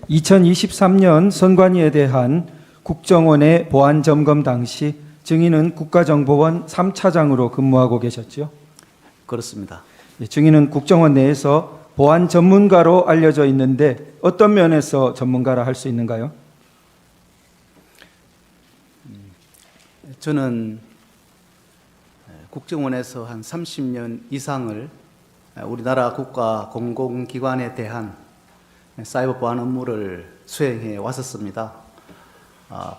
2023년 선관위에 대한 국정원의 보안 점검 당시 증인은 국가정보원 3차장으로 근무하고 계셨죠? 그렇습니다. 증인은 국정원 내에서 보안 전문가로 알려져 있는데 어떤 면에서 전문가라 할 수 있는가요? 저는 국정원에서 한 30년 이상을 우리나라 국가 공공기관에 대한 사이버 보안 업무를 수행해 왔었습니다.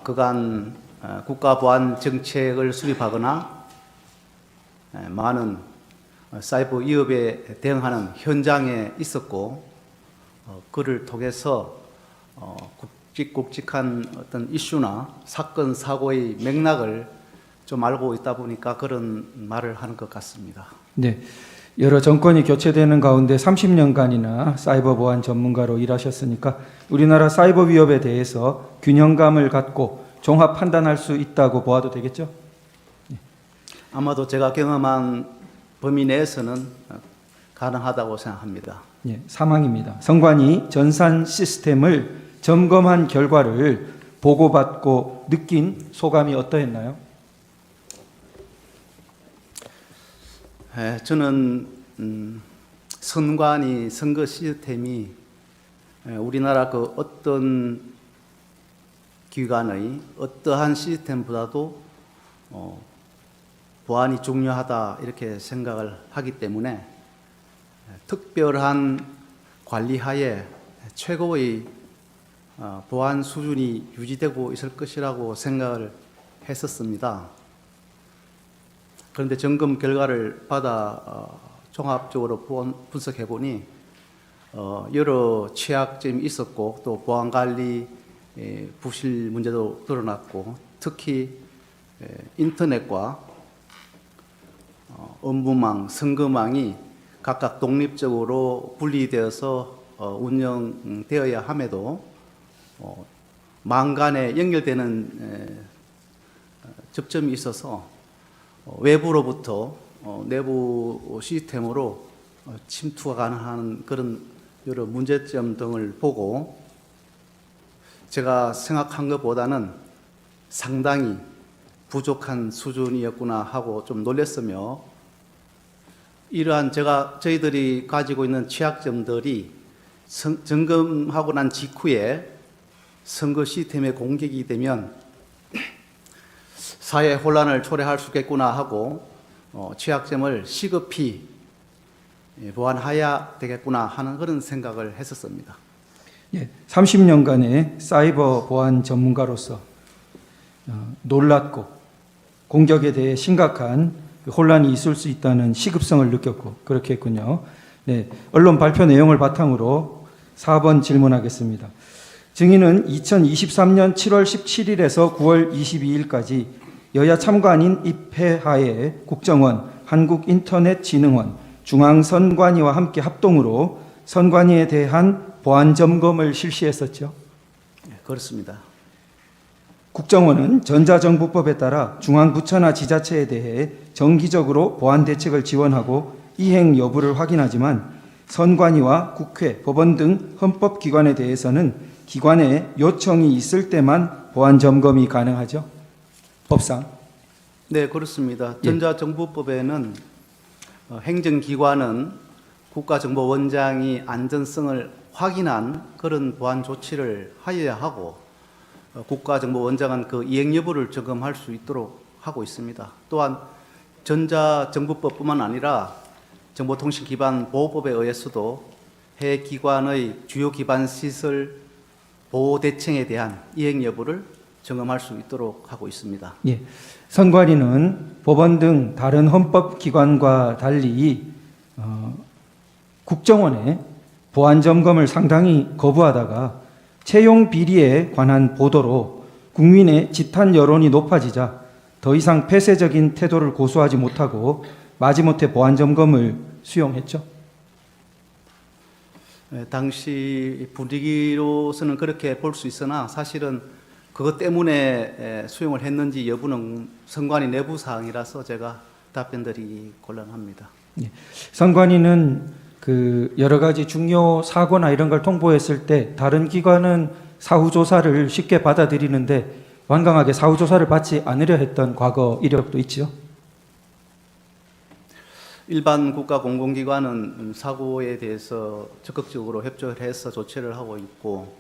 그간 국가 보안 정책을 수립하거나 많은 사이버 위협에 대응하는 현장에 있었고, 그를 통해서 굵직굵직한 어떤 이슈나 사건 사고의 맥락을 좀 알고 있다 보니까 그런 말을 하는 것 같습니다. 네. 여러 정권이 교체되는 가운데 30년간이나 사이버 보안 전문가로 일하셨으니까 우리나라 사이버 위협에 대해서 균형감을 갖고 종합 판단할 수 있다고 보아도 되겠죠? 아마도 제가 경험한 범위 내에서는 가능하다고 생각합니다. 예, 사망입니다. 선관위 전산 시스템을 점검한 결과를 보고받고 느낀 소감이 어떠했나요? 저는 선관위 선거 시스템이 우리나라 그 어떤 기관의 어떠한 시스템보다도 보안이 중요하다 이렇게 생각을 하기 때문에 특별한 관리하에 최고의 보안 수준이 유지되고 있을 것이라고 생각을 했었습니다. 그런데 점검 결과를 받아 종합적으로 분석해 보니 여러 취약점이 있었고 또 보안 관리 부실 문제도 드러났고, 특히 인터넷과 업무망, 선거망이 각각 독립적으로 분리되어서 운영되어야 함에도 망 간에 연결되는 접점이 있어서 외부로부터 내부 시스템으로 침투가 가능한 그런 여러 문제점 등을 보고 제가 생각한 것보다는 상당히 부족한 수준이었구나 하고 좀 놀랐으며, 이러한 저희들이 가지고 있는 취약점들이 점검하고 난 직후에 선거 시스템에 공격이 되면 사회 혼란을 초래할 수 있겠구나 하고 취약점을 시급히 보완해야 되겠구나 하는 그런 생각을 했었습니다. 예, 30년간의 사이버 보안 전문가로서 놀랐고 공격에 대해 심각한 혼란이 있을 수 있다는 시급성을 느꼈고 그렇게 했군요. 네, 언론 발표 내용을 바탕으로 4번 질문하겠습니다. 증인은 2023년 7월 17일에서 9월 22일까지 여야 참관인 입회하에 국정원, 한국인터넷진흥원, 중앙선관위와 함께 합동으로 선관위에 대한 보안 점검을 실시했었죠. 네, 그렇습니다. 국정원은 전자정부법에 따라 중앙부처나 지자체에 대해 정기적으로 보안 대책을 지원하고 이행 여부를 확인하지만 선관위와 국회, 법원 등 헌법기관에 대해서는 기관의 요청이 있을 때만 보안 점검이 가능하죠. 법상. 네, 그렇습니다. 전자정부법에는 행정기관은 국가정보원장이 안전성을 확인한 그런 보안 조치를 하여야 하고, 국가정보원장은 그 이행 여부를 점검할 수 있도록 하고 있습니다. 또한 전자정부법뿐만 아니라 정보통신기반보호법에 의해서도 해 기관의 주요 기반 시설 보호 대책에 대한 이행 여부를 점검할 수 있도록 하고 있습니다. 예, 선관위는 법원 등 다른 헌법기관과 달리 국정원의 보안 점검을 상당히 거부하다가 채용 비리에 관한 보도로 국민의 지탄 여론이 높아지자 더 이상 폐쇄적인 태도를 고수하지 못하고 마지못해 보안 점검을 수용했죠. 당시 분위기로서는 그렇게 볼 수 있으나 사실은 그것 때문에 수용을 했는지 여부는 선관위 내부 사항이라서 제가 답변드리기 곤란합니다. 예. 선관위는 그 여러 가지 중요 사고나 이런 걸 통보했을 때 다른 기관은 사후 조사를 쉽게 받아들이는데 완강하게 사후 조사를 받지 않으려 했던 과거 이력도 있지요. 일반 국가 공공기관은 사고에 대해서 적극적으로 협조를 해서 조치를 하고 있고,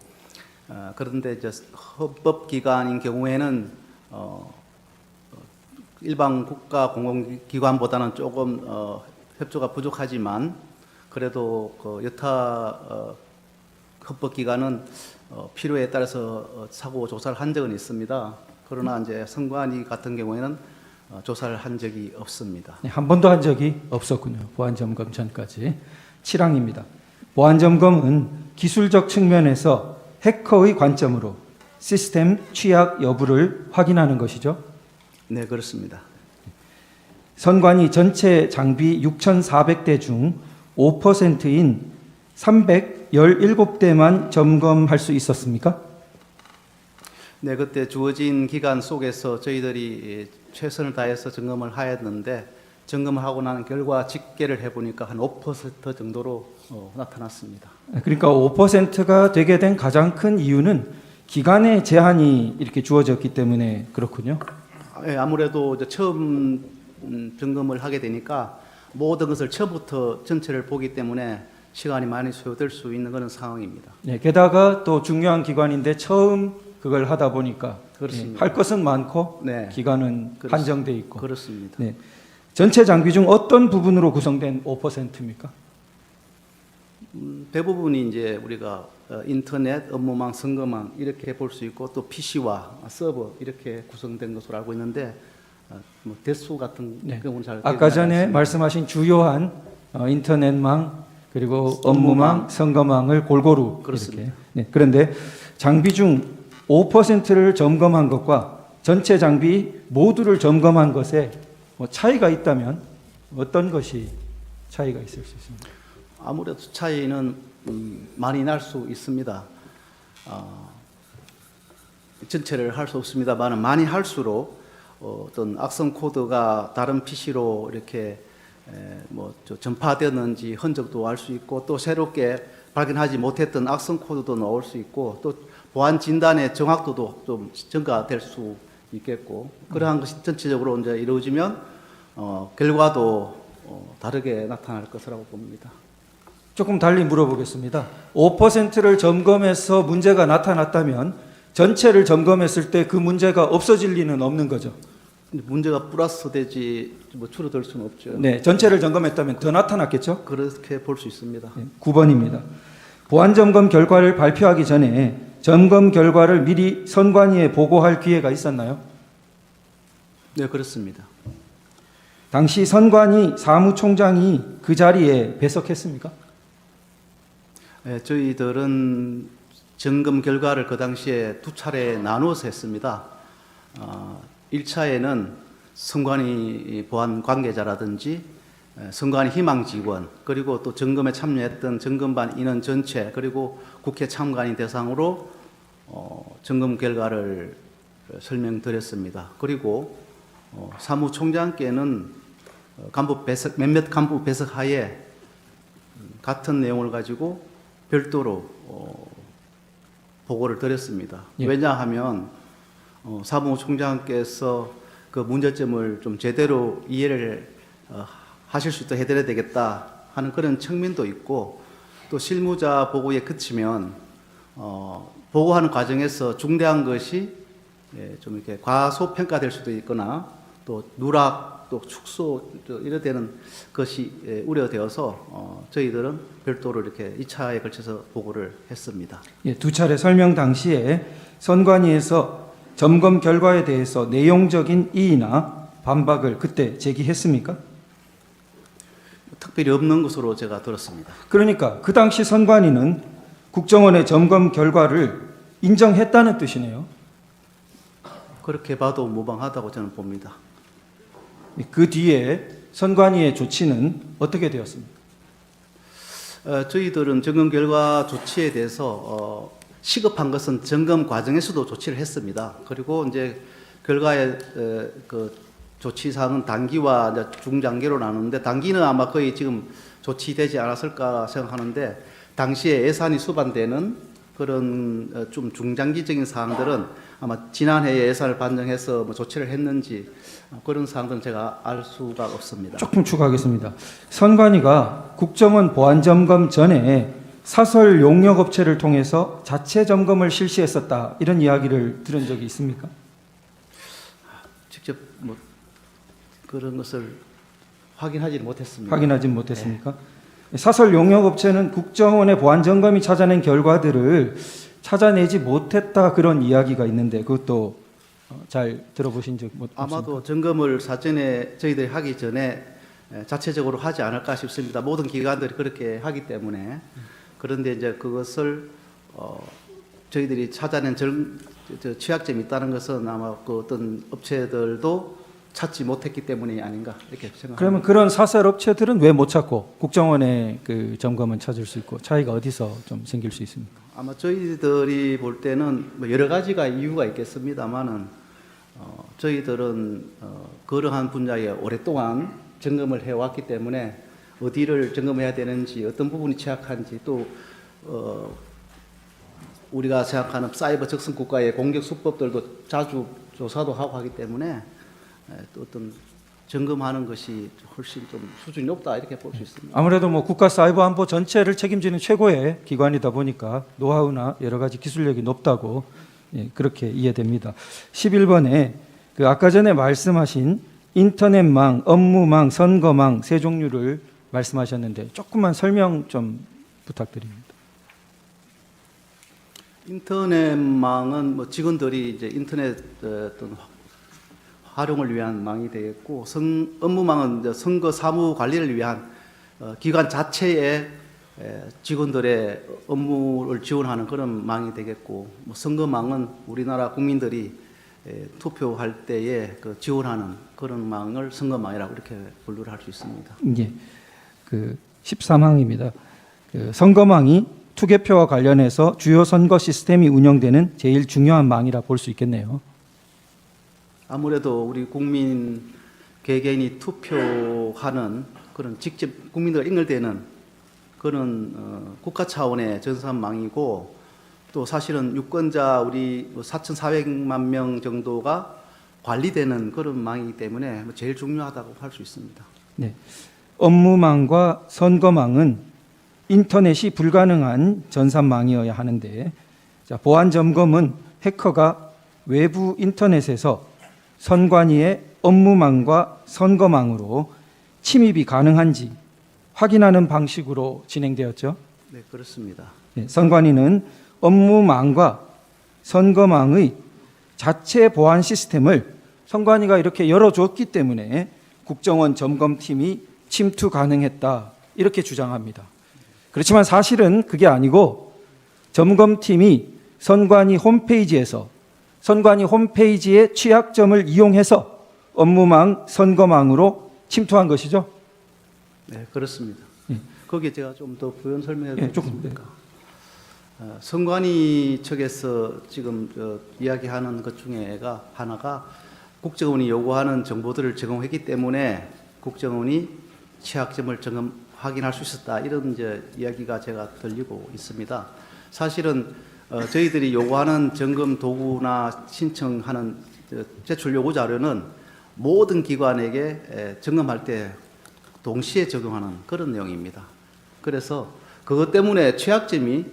그런데 이제 헌법기관인 경우에는 일반 국가 공공기관보다는 조금 협조가 부족하지만 그래도 그 여타 헌법기관은 필요에 따라서 사고 조사를 한 적은 있습니다. 그러나 이제 선관위 같은 경우에는 조사를 한 적이 없습니다. 네, 한 번도 한 적이 없었군요. 보안점검 전까지. 7항입니다. 보안점검은 기술적 측면에서 해커의 관점으로 시스템 취약 여부를 확인하는 것이죠. 네, 그렇습니다. 선관위 전체 장비 6,400대 중 5%인 317대만 점검할 수 있었습니까? 네, 그때 주어진 기간 속에서 저희들이 최선을 다해서 점검을 하였는데 점검을 하고 난 결과 집계를 해보니까 한 5% 정도로 나타났습니다. 그러니까 5%가 되게 된 가장 큰 이유는 기간의 제한이 이렇게 주어졌기 때문에 그렇군요. 예, 아무래도 이제 처음 점검을 하게 되니까 모든 것을 처음부터 전체를 보기 때문에 시간이 많이 소요될 수 있는 그런 상황입니다. 네, 게다가 또 중요한 기관인데 처음 그걸 하다 보니까 그렇습니다. 할 것은 많고 네. 기간은 한정돼 있고. 그렇습니다. 네. 전체 장비 중 어떤 부분으로 구성된 5%입니까? 대부분이 이제 우리가 인터넷, 업무망, 선거망 이렇게 볼 수 있고 또 PC와 서버 이렇게 구성된 것으로 알고 있는데 뭐 대수 같은 네. 경우는 잘 아까 전에 않습니다. 말씀하신 주요한 인터넷망 그리고 업무망, 선거망을 골고루 그렇습니다. 이렇게. 네. 그런데 장비 중 5%를 점검한 것과 전체 장비 모두를 점검한 것에 뭐 차이가 있다면 어떤 것이 차이가 있을 수 있습니까? 아무래도 차이는 많이 날 수 있습니다. 전체를 할 수 없습니다만 많이 할수록 어떤 악성 코드가 다른 PC로 이렇게 전파되는지 흔적도 알 수 있고 또 새롭게 발견하지 못했던 악성 코드도 나올 수 있고 또 보안 진단의 정확도도 좀 증가될 수 있겠고 그러한 것이 전체적으로 이제 이루어지면 결과도 다르게 나타날 것이라고 봅니다. 조금 달리 물어보겠습니다. 5%를 점검해서 문제가 나타났다면 전체를 점검했을 때 그 문제가 없어질 리는 없는 거죠. 근데 문제가 플러스 되지 뭐 줄어들 수는 없죠. 네, 전체를 점검했다면 더 나타났겠죠? 그렇게 볼 수 있습니다. 네, 9번입니다. 보안 점검 결과를 발표하기 전에 점검 결과를 미리 선관위에 보고할 기회가 있었나요? 네, 그렇습니다. 당시 선관위 사무총장이 그 자리에 배석했습니까? 네, 저희들은 점검 결과를 그 당시에 두 차례 나누어서 했습니다. 1차에는 선관위 보안 관계자라든지 선관위 희망 직원 그리고 또 점검에 참여했던 점검반 인원 전체 그리고 국회 참관인 대상으로 점검 결과를 설명드렸습니다. 그리고 사무총장께는 몇몇 간부 배석하에 같은 내용을 가지고 별도로 보고를 드렸습니다. 예. 왜냐하면 사무총장께서 그 문제점을 좀 제대로 이해를 하실 수 있도록 해드려야 되겠다 하는 그런 측면도 있고 또 실무자 보고에 그치면 보고하는 과정에서 중대한 것이 좀 이렇게 과소평가될 수도 있거나 또 누락 또 축소 이래 되는 것이 우려되어서 저희들은 별도로 이렇게 2차에 걸쳐서 보고를 했습니다. 예, 두 차례 설명 당시에 선관위에서 점검 결과에 대해서 내용적인 이의나 반박을 그때 제기했습니까? 특별히 없는 것으로 제가 들었습니다. 그러니까 그 당시 선관위는 국정원의 점검 결과를 인정했다는 뜻이네요. 그렇게 봐도 무방하다고 저는 봅니다. 그 뒤에 선관위의 조치는 어떻게 되었습니까? 저희들은 점검 결과 조치에 대해서 시급한 것은 점검 과정에서도 조치를 했습니다. 그리고 이제 결과에 그 조치 사항은 단기와 이제 중장기로 나누는데 단기는 아마 거의 지금 조치되지 않았을까 생각하는데 당시에 예산이 수반되는 그런 좀 중장기적인 사항들은 아마 지난해 예산을 반영해서 뭐 조치를 했는지 그런 사항들은 제가 알 수가 없습니다. 조금 추가하겠습니다. 선관위가 국정원 보안 점검 전에 사설 용역 업체를 통해서 자체 점검을 실시했었다 이런 이야기를 들은 적이 있습니까? 직접 뭐 그런 것을 확인하지 못했습니다. 확인하진 못했습니까? 사설 용역 업체는 국정원의 보안 점검이 찾아낸 결과들을 찾아내지 못했다 그런 이야기가 있는데 그것도 잘 들어보신 적 없습니까? 아마도 점검을 사전에 저희들이 하기 전에 자체적으로 하지 않을까 싶습니다. 모든 기관들이 그렇게 하기 때문에 그런데 이제 그것을 저희들이 찾아낸 취약점이 있다는 것은 아마 그 어떤 업체들도 찾지 못했기 때문이 아닌가 이렇게 생각합니다. 그러면 그런 사설 업체들은 왜 못 찾고 국정원의 그 점검은 찾을 수 있고 차이가 어디서 좀 생길 수 있습니까? 아마 저희들이 볼 때는 뭐 여러 가지가 이유가 있겠습니다만은 저희들은 그러한 분야에 오랫동안 점검을 해왔기 때문에 어디를 점검해야 되는지 어떤 부분이 취약한지 또 우리가 생각하는 사이버 적성 국가의 공격 수법들도 자주 조사도 하고 하기 때문에 또 어떤 점검하는 것이 훨씬 좀 수준이 높다 이렇게 볼 수 있습니다. 아무래도 뭐 국가 사이버 안보 전체를 책임지는 최고의 기관이다 보니까 노하우나 여러 가지 기술력이 높다고 그렇게 이해됩니다. 11번에 그 아까 전에 말씀하신 인터넷망, 업무망, 선거망 세 종류를 말씀하셨는데 조금만 설명 좀 부탁드립니다. 인터넷망은 뭐 직원들이 이제 인터넷 어떤 활용을 위한 망이 되겠고, 업무망은 이제 선거 사무 관리를 위한 기관 자체의 직원들의 업무를 지원하는 그런 망이 되겠고, 뭐 선거망은 우리나라 국민들이 투표할 때에 그 지원하는 그런 망을 선거망이라고 이렇게 분류를 할 수 있습니다. 예, 그 13항입니다. 그 선거망이 투개표와 관련해서 주요 선거 시스템이 운영되는 제일 중요한 망이라 볼 수 있겠네요. 아무래도 우리 국민 개개인이 투표하는 그런 직접 국민들과 연결되는 그런 국가 차원의 전산망이고, 또 사실은 유권자 우리 4,400만 명 정도가 관리되는 그런 망이기 때문에 제일 중요하다고 할 수 있습니다. 네, 업무망과 선거망은 인터넷이 불가능한 전산망이어야 하는데, 자, 보안 점검은 해커가 외부 인터넷에서 선관위의 업무망과 선거망으로 침입이 가능한지 확인하는 방식으로 진행되었죠. 네, 그렇습니다. 네, 선관위는 업무망과 선거망의 자체 보안 시스템을 선관위가 이렇게 열어줬기 때문에 국정원 점검팀이 침투 가능했다 이렇게 주장합니다. 그렇지만 사실은 그게 아니고 점검팀이 선관위 홈페이지에서 선관위 홈페이지의 취약점을 이용해서 업무망, 선거망으로 침투한 것이죠. 네, 그렇습니다. 예. 거기에 제가 좀 더 부연 설명해 예, 조금, 주겠습니까? 선관위 측에서 지금 이야기하는 것 중에가 하나가 국정원이 요구하는 정보들을 제공했기 때문에 국정원이 취약점을 확인할 수 있었다, 이런 이제 이야기가 제가 들리고 있습니다. 사실은 저희들이 요구하는 점검 도구나 신청하는 제출 요구 자료는 모든 기관에게 점검할 때 동시에 적용하는 그런 내용입니다. 그래서 그것 때문에 취약점이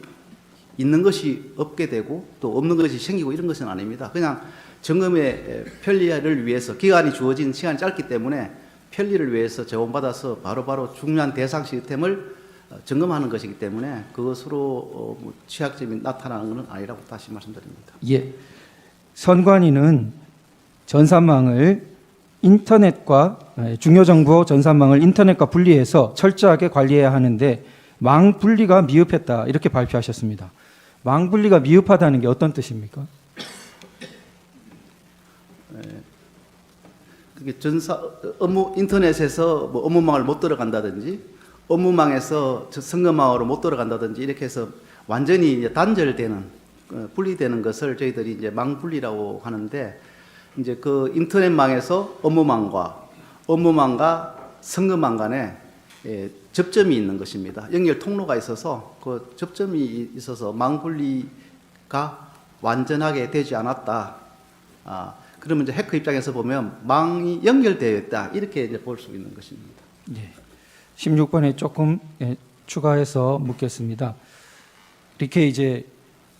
있는 것이 없게 되고 또 없는 것이 생기고 이런 것은 아닙니다. 그냥 점검의 편리를 위해서, 기간이 주어진 시간이 짧기 때문에 편리를 위해서 제공받아서 바로바로 중요한 대상 시스템을 점검하는 것이기 때문에 그것으로 취약점이 나타나는 것은 아니라고 다시 말씀드립니다. 예, 선관위는 전산망을 인터넷과 중요 정보 전산망을 인터넷과 분리해서 철저하게 관리해야 하는데 망 분리가 미흡했다 이렇게 발표하셨습니다. 망 분리가 미흡하다는 게 어떤 뜻입니까? 그게 인터넷에서 뭐 업무망을 못 들어간다든지 업무망에서 선거망으로 못 들어간다든지 이렇게 해서 완전히 단절되는, 분리되는 것을 저희들이 이제 망 분리라고 하는데, 이제 그 인터넷망에서 업무망과 선거망 간에 접점이 있는 것입니다. 연결 통로가 있어서 그 접점이 있어서 망 분리가 완전하게 되지 않았다. 그러면 이제 해커 입장에서 보면 망이 연결되어 있다. 이렇게 이제 볼 수 있는 것입니다. 예. 16번에 조금 추가해서 묻겠습니다. 이렇게 이제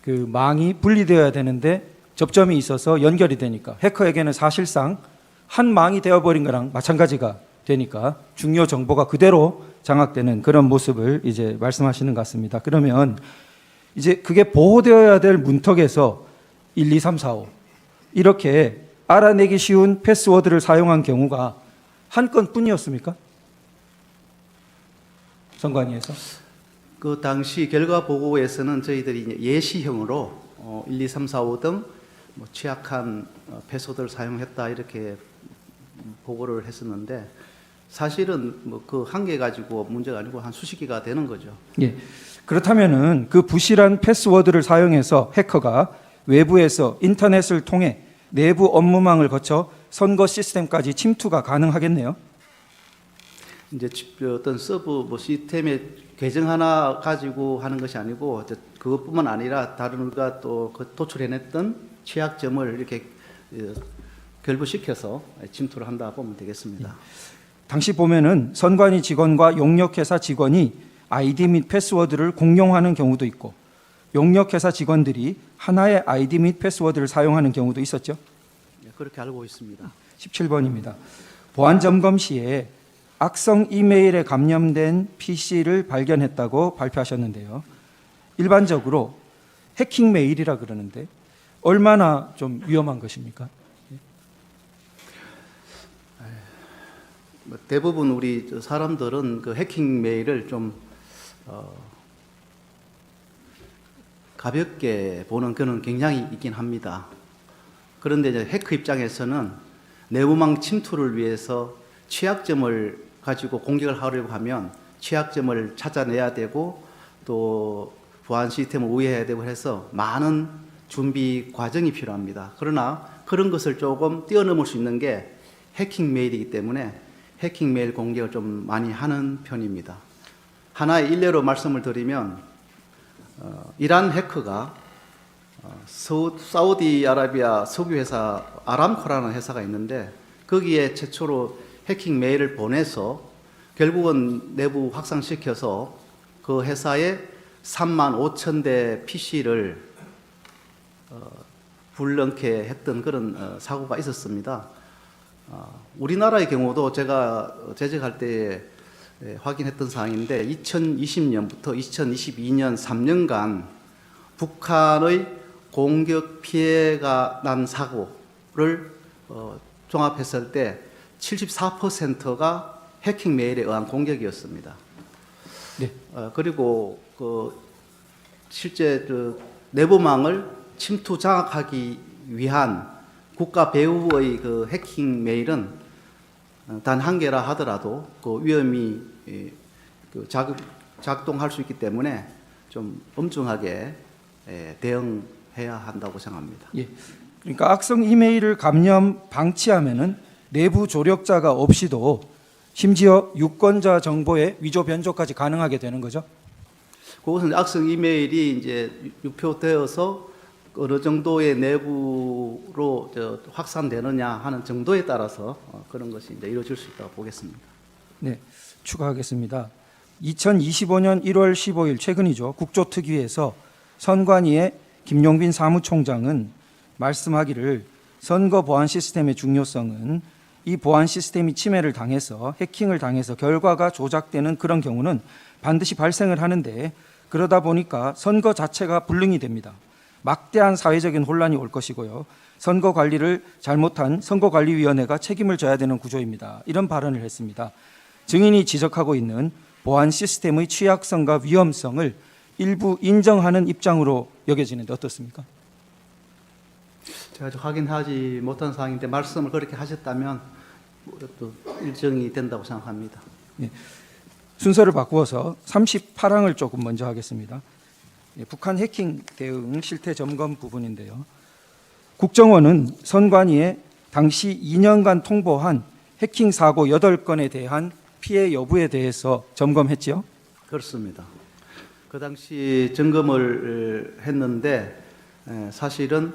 그 망이 분리되어야 되는데 접점이 있어서 연결이 되니까 해커에게는 사실상 한 망이 되어버린 거랑 마찬가지가 되니까 중요 정보가 그대로 장악되는 그런 모습을 이제 말씀하시는 것 같습니다. 그러면 이제 그게 보호되어야 될 문턱에서 1, 2, 3, 4, 5 이렇게 알아내기 쉬운 패스워드를 사용한 경우가 한 건뿐이었습니까? 선관위에서? 그 당시 결과 보고에서는 저희들이 예시형으로 1, 2, 3, 4, 5 등 뭐 취약한 패스워드를 사용했다 이렇게 보고를 했었는데 사실은 뭐 그 한 개 가지고 문제가 아니고 한 수십 개가 되는 거죠. 예. 그렇다면은 그 부실한 패스워드를 사용해서 해커가 외부에서 인터넷을 통해 내부 업무망을 거쳐 선거 시스템까지 침투가 가능하겠네요. 이제 어떤 서버 뭐 시스템의 계정 하나 가지고 하는 것이 아니고 그것뿐만 아니라 다른 우리가 또 도출해냈던 취약점을 이렇게 결부시켜서 침투를 한다 보면 되겠습니다. 당시 보면은 선관위 직원과 용역회사 직원이 아이디 및 패스워드를 공용하는 경우도 있고 용역회사 직원들이 하나의 아이디 및 패스워드를 사용하는 경우도 있었죠. 그렇게 알고 있습니다. 17번입니다. 보안 점검 시에 악성 이메일에 감염된 PC를 발견했다고 발표하셨는데요. 일반적으로 해킹 메일이라 그러는데 얼마나 좀 위험한 것입니까? 대부분 우리 사람들은 그 해킹 메일을 좀 가볍게 보는 그런 경향이 있긴 합니다. 그런데 이제 해커 입장에서는 내부망 침투를 위해서 취약점을 가지고 공격을 하려고 하면 취약점을 찾아내야 되고 또 보안 시스템을 우회해야 되고 해서 많은 준비 과정이 필요합니다. 그러나 그런 것을 조금 뛰어넘을 수 있는 게 해킹 메일이기 때문에 해킹 메일 공격을 좀 많이 하는 편입니다. 하나의 일례로 말씀을 드리면 이란 해커가 사우디아라비아 석유회사 아람코라는 회사가 있는데 거기에 최초로 해킹 메일을 보내서 결국은 내부 확산시켜서 그 회사에 35,000대 PC를 불능케 했던 그런 사고가 있었습니다. 우리나라의 경우도 제가 재직할 때 확인했던 사항인데 2020년부터 2022년 3년간 북한의 공격 피해가 난 사고를 종합했을 때 74%가 해킹 메일에 의한 공격이었습니다. 네. 그리고 그 실제 그 내부망을 침투 장악하기 위한 국가 배후의 그 해킹 메일은 단 한 개라 하더라도 그 위험이 그 작동할 수 있기 때문에 좀 엄중하게 대응해야 한다고 생각합니다. 예. 그러니까 악성 이메일을 감염 방치하면은 내부 조력자가 없이도 심지어 유권자 정보의 위조 변조까지 가능하게 되는 거죠. 그것은 악성 이메일이 이제 유표되어서 어느 정도의 내부로 확산되느냐 하는 정도에 따라서 그런 것이 이제 이루어질 수 있다고 보겠습니다. 네, 추가하겠습니다. 2025년 1월 15일 최근이죠. 국조특위에서 선관위의 김용빈 사무총장은 말씀하기를 선거 보안 시스템의 중요성은 이 보안 시스템이 침해를 당해서 해킹을 당해서 결과가 조작되는 그런 경우는 반드시 발생을 하는데 그러다 보니까 선거 자체가 불능이 됩니다. 막대한 사회적인 혼란이 올 것이고요. 선거 관리를 잘못한 선거관리위원회가 책임을 져야 되는 구조입니다. 이런 발언을 했습니다. 증인이 지적하고 있는 보안 시스템의 취약성과 위험성을 일부 인정하는 입장으로 여겨지는데 어떻습니까? 제가 확인하지 못한 사항인데 말씀을 그렇게 하셨다면 또 일정이 된다고 생각합니다. 네. 순서를 바꾸어서 38항을 조금 먼저 하겠습니다. 북한 해킹 대응 실태 점검 부분인데요. 국정원은 선관위에 당시 2년간 통보한 해킹 사고 8건에 대한 피해 여부에 대해서 점검했지요? 그렇습니다. 그 당시 점검을 했는데 사실은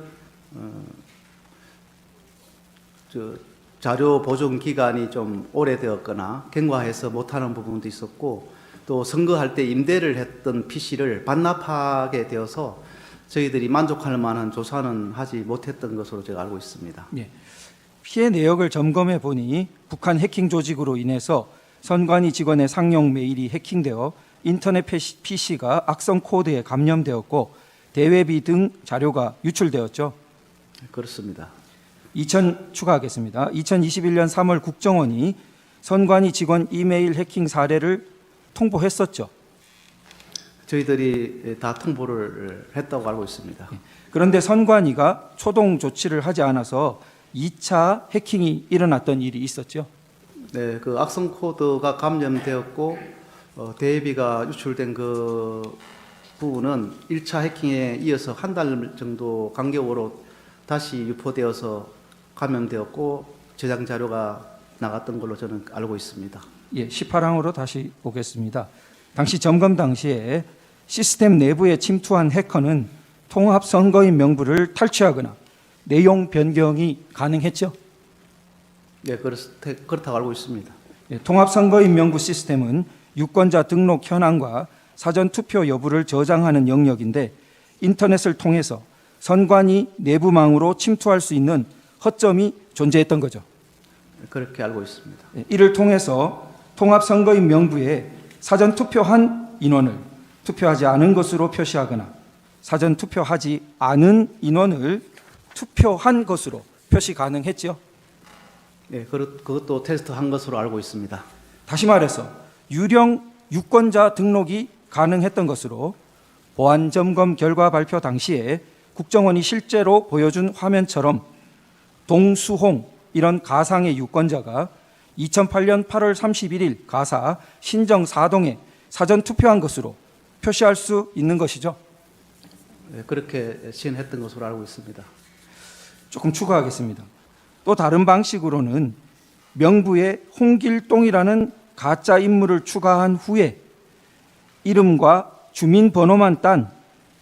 자료 보존 기간이 좀 오래되었거나 경과해서 못하는 부분도 있었고 또 선거할 때 임대를 했던 PC를 반납하게 되어서 저희들이 만족할 만한 조사는 하지 못했던 것으로 제가 알고 있습니다. 예. 피해 내역을 점검해 보니 북한 해킹 조직으로 인해서 선관위 직원의 상용 메일이 해킹되어 인터넷 PC가 악성 코드에 감염되었고 대외비 등 자료가 유출되었죠. 그렇습니다. 추가하겠습니다. 2021년 3월 국정원이 선관위 직원 이메일 해킹 사례를 통보했었죠. 저희들이 다 통보를 했다고 알고 있습니다. 그런데 선관위가 초동 조치를 하지 않아서 2차 해킹이 일어났던 일이 있었죠. 네, 그 악성 코드가 감염되었고 대비가 유출된 그 부분은 1차 해킹에 이어서 한 달 정도 간격으로 다시 유포되어서 감염되었고 저장 자료가 나갔던 걸로 저는 알고 있습니다. 예, 18항으로 다시 보겠습니다. 당시 점검 당시에 시스템 내부에 침투한 해커는 통합 선거인 명부를 탈취하거나 내용 변경이 가능했죠. 네, 그렇다고 알고 있습니다. 예, 통합 선거인 명부 시스템은 유권자 등록 현황과 사전 투표 여부를 저장하는 영역인데 인터넷을 통해서 선관위 내부망으로 침투할 수 있는 허점이 존재했던 거죠. 그렇게 알고 있습니다. 예, 이를 통해서 통합 선거인 명부에 사전 투표한 인원을 투표하지 않은 것으로 표시하거나 사전 투표하지 않은 인원을 투표한 것으로 표시 가능했죠. 네, 그것도 테스트한 것으로 알고 있습니다. 다시 말해서 유령 유권자 등록이 가능했던 것으로 보안 점검 결과 발표 당시에 국정원이 실제로 보여준 화면처럼 동수홍 이런 가상의 유권자가 2008년 8월 31일 가사 신정 4동에 사전 투표한 것으로 표시할 수 있는 것이죠. 네, 그렇게 시행했던 것으로 알고 있습니다. 조금 추가하겠습니다. 또 다른 방식으로는 명부에 홍길동이라는 가짜 인물을 추가한 후에 이름과 주민번호만 딴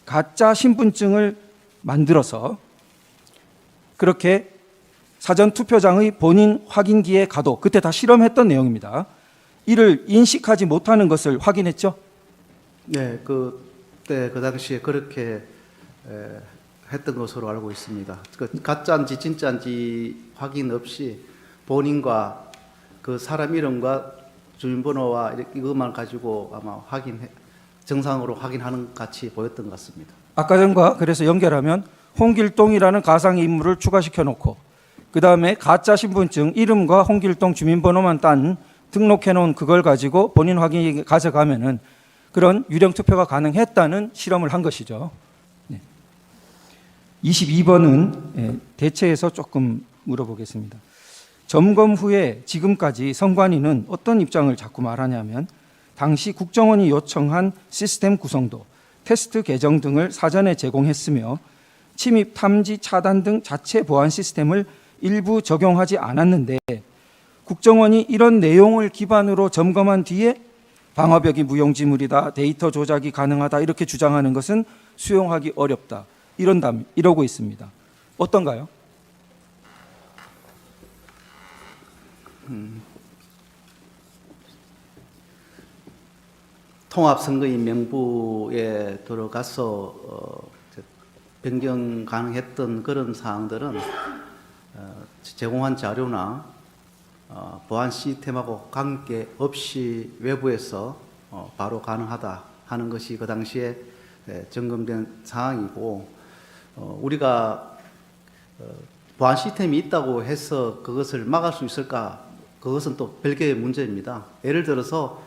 가짜 신분증을 만들어서 그렇게 사전 투표장의 본인 확인기에 가도 그때 다 실험했던 내용입니다. 이를 인식하지 못하는 것을 확인했죠. 네, 그때 그 당시에 그렇게 했던 것으로 알고 있습니다. 그 가짜인지 진짜인지 확인 없이 본인과 그 사람 이름과 주민번호와 이것만 가지고 아마 정상으로 확인하는 같이 보였던 것 같습니다. 아까 전과 그래서 연결하면 홍길동이라는 가상의 인물을 추가시켜 놓고 그 다음에 가짜 신분증 이름과 홍길동 주민번호만 딴 등록해 놓은 그걸 가지고 본인 확인이 가져가면은 그런 유령 투표가 가능했다는 실험을 한 것이죠. 네. 22번은 대체해서 조금 물어보겠습니다. 점검 후에 지금까지 선관위는 어떤 입장을 자꾸 말하냐면 당시 국정원이 요청한 시스템 구성도, 테스트 계정 등을 사전에 제공했으며 침입 탐지 차단 등 자체 보안 시스템을 일부 적용하지 않았는데 국정원이 이런 내용을 기반으로 점검한 뒤에 방화벽이 무용지물이다, 데이터 조작이 가능하다 이렇게 주장하는 것은 수용하기 어렵다 이러고 있습니다. 어떤가요? 통합선거인 명부에 들어가서 변경 가능했던 그런 사항들은 제공한 자료나 보안 시스템하고 관계없이 외부에서 바로 가능하다 하는 것이 그 당시에 점검된 상황이고 우리가 보안 시스템이 있다고 해서 그것을 막을 수 있을까? 그것은 또 별개의 문제입니다. 예를 들어서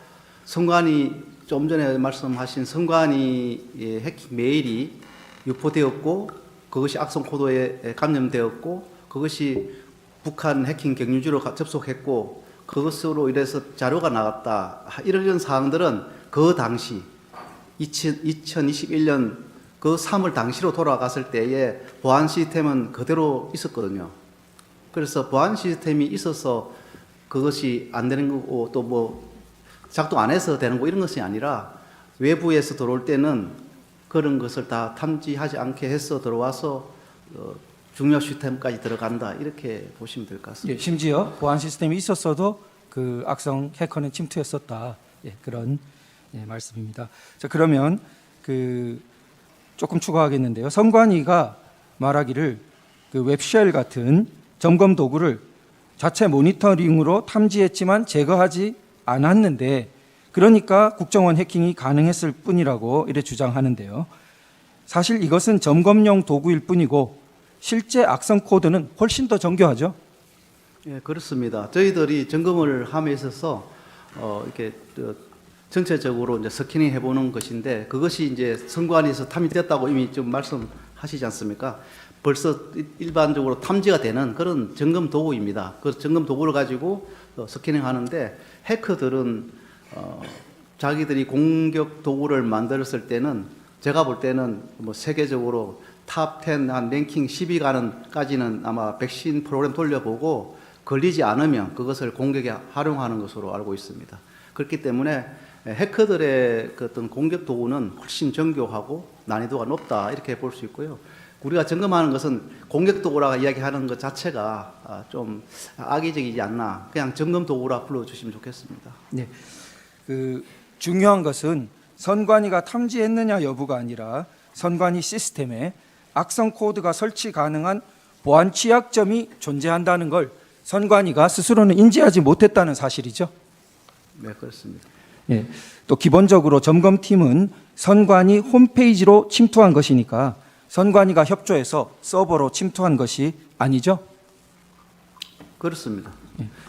선관위 좀 전에 말씀하신 선관위 해킹 메일이 유포되었고 그것이 악성 코드에 감염되었고 그것이 북한 해킹 경유지로 접속했고 그것으로 인해서 자료가 나갔다. 이런 사항들은 그 당시 2021년 그 3월 당시로 돌아갔을 때에 보안 시스템은 그대로 있었거든요. 그래서 보안 시스템이 있어서 그것이 안 되는 거고 또 뭐 작동 안 해서 되는 거 이런 것이 아니라 외부에서 들어올 때는 그런 것을 다 탐지하지 않게 해서 들어와서 중요 시스템까지 들어간다 이렇게 보시면 될 것 같습니다. 예, 심지어 보안 시스템이 있었어도 그 악성 해커는 침투했었다. 예, 그런 말씀입니다. 자, 그러면 그 조금 추가하겠는데요. 선관위가 말하기를 그 웹쉘 같은 점검 도구를 자체 모니터링으로 탐지했지만 제거하지 않았는데 그러니까 국정원 해킹이 가능했을 뿐이라고 이래 주장하는데요. 사실 이것은 점검용 도구일 뿐이고 실제 악성 코드는 훨씬 더 정교하죠. 예, 그렇습니다. 저희들이 점검을 함에 있어서 이렇게 전체적으로 이제 스캐닝 해보는 것인데 그것이 이제 선관위에서 탐지됐다고 이미 좀 말씀하시지 않습니까? 벌써 일반적으로 탐지가 되는 그런 점검 도구입니다. 그 점검 도구를 가지고 스캐닝 하는데 해커들은 자기들이 공격 도구를 만들었을 때는 제가 볼 때는 뭐 세계적으로 탑 10, 한 랭킹 10위 가는까지는 아마 백신 프로그램 돌려보고 걸리지 않으면 그것을 공격에 활용하는 것으로 알고 있습니다. 그렇기 때문에 해커들의 그 어떤 공격 도구는 훨씬 정교하고 난이도가 높다 이렇게 볼 수 있고요. 우리가 점검하는 것은 공격 도구라고 이야기하는 것 자체가 좀 악의적이지 않나 그냥 점검 도구라 불러주시면 좋겠습니다. 네, 그 중요한 것은 선관위가 탐지했느냐 여부가 아니라 선관위 시스템에 악성 코드가 설치 가능한 보안 취약점이 존재한다는 걸 선관위가 스스로는 인지하지 못했다는 사실이죠. 네, 그렇습니다. 예, 또 기본적으로 점검팀은 선관위 홈페이지로 침투한 것이니까 선관위가 협조해서 서버로 침투한 것이 아니죠. 그렇습니다.